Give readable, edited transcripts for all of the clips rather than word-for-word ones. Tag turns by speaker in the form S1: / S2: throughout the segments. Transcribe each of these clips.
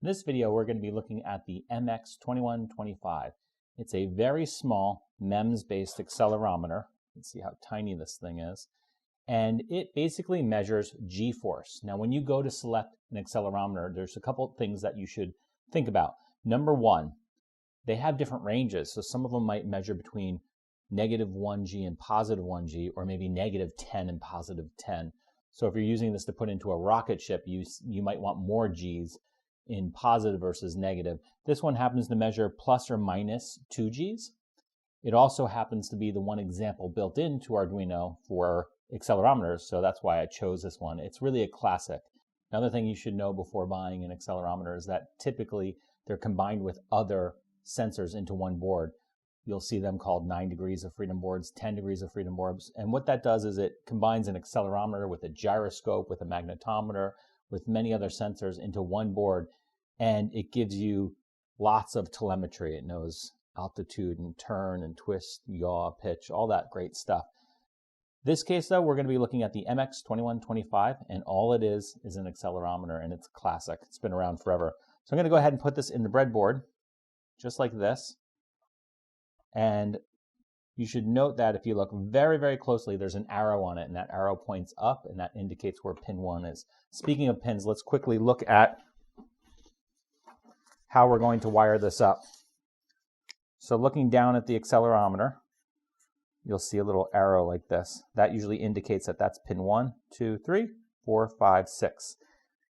S1: In this video, we're going to be looking at the MX2125. It's a very small MEMS-based accelerometer. You can see how tiny this thing is. And it basically measures G-force. Now, when you go to select an accelerometer, there's a couple things that you should think about. Number one, they have different ranges. So some of them might measure between -1G and +1G, or maybe -10 and +10. So if you're using this to put into a rocket ship, you might want more G's in positive versus negative. This one happens to measure plus or minus 2 G's. It also happens to be the one example built into Arduino for accelerometers, so that's why I chose this one. It's really a classic. Another thing you should know before buying an accelerometer is that typically they're combined with other sensors into one board. You'll see them called 9 degrees of freedom boards, 10 degrees of freedom boards. And what that does is it combines an accelerometer with a gyroscope, with a magnetometer, with many other sensors into one board. And it gives you lots of telemetry. It knows altitude and turn and twist, yaw, pitch, all that great stuff. This case, though, we're going to be looking at the MX2125, and all it is an accelerometer, and it's classic. It's been around forever. So I'm going to go ahead and put this in the breadboard, just like this. And you should note that if you look very, very closely, there's an arrow on it, and that arrow points up, and that indicates where pin 1 is. Speaking of pins, let's quickly look at how we're going to wire this up. So looking down at the accelerometer, you'll see a little arrow like this. That usually indicates that that's pin 1, 2, 3, 4, 5, 6.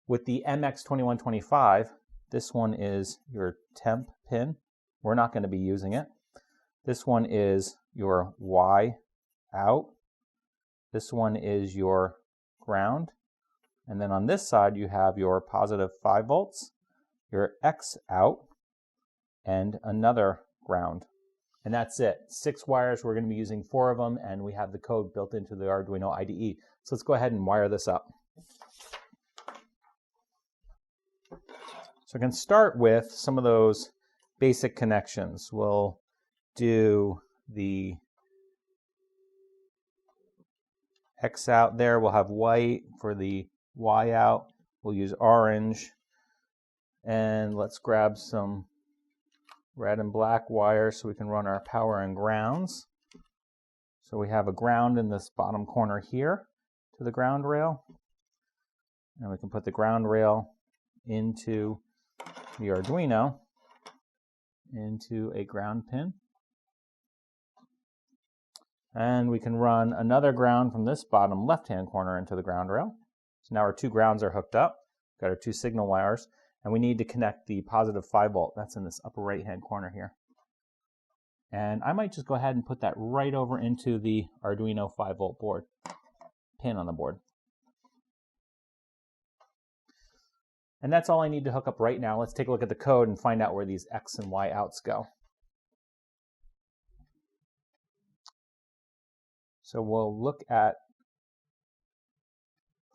S1: With the MX2125, this one is your temp pin. We're not going to be using it. This one is your Y out. This one is your ground. And then on this side, you have your positive 5 volts, your X out, and another ground. And that's it. 6 wires. We're going to be using 4 of them, and we have the code built into the Arduino IDE. So let's go ahead and wire this up. So I can start with some of those basic connections. We'll do the X out there. We'll have white for the Y out. We'll use orange. And let's grab some red and black wires so we can run our power and grounds. So we have a ground in this bottom corner here to the ground rail. And we can put the ground rail into the Arduino into a ground pin. And we can run another ground from this bottom left-hand corner into the ground rail. So now our 2 grounds are hooked up. We've got our 2 signal wires. And we need to connect the positive 5 volt. That's in this upper right-hand corner here. And I might just go ahead and put that right over into the Arduino 5 volt board, pin on the board. And that's all I need to hook up right now. Let's take a look at the code and find out where these X and Y outs go. So we'll look at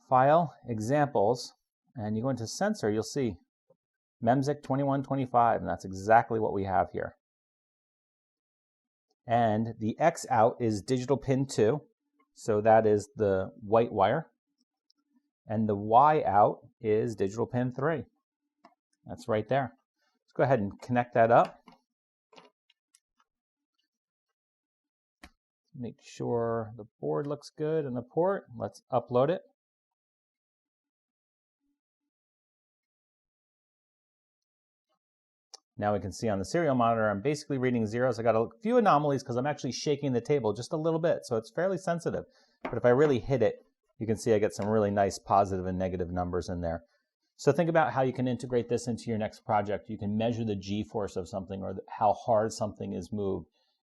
S1: File, Examples, and you go into Sensor, you'll see Memsic 2125, and that's exactly what we have here. And the X out is digital pin 2, so that is the white wire. And the Y out is digital pin 3. That's right there. Let's go ahead and connect that up. Make sure the board looks good in the port. Let's upload it. Now we can see on the serial monitor, I'm basically reading zeros. I got a few anomalies because I'm actually shaking the table just a little bit, so it's fairly sensitive. But if I really hit it, you can see I get some really nice positive and negative numbers in there. So think about how you can integrate this into your next project. You can measure the G-force of something or how hard something is moved.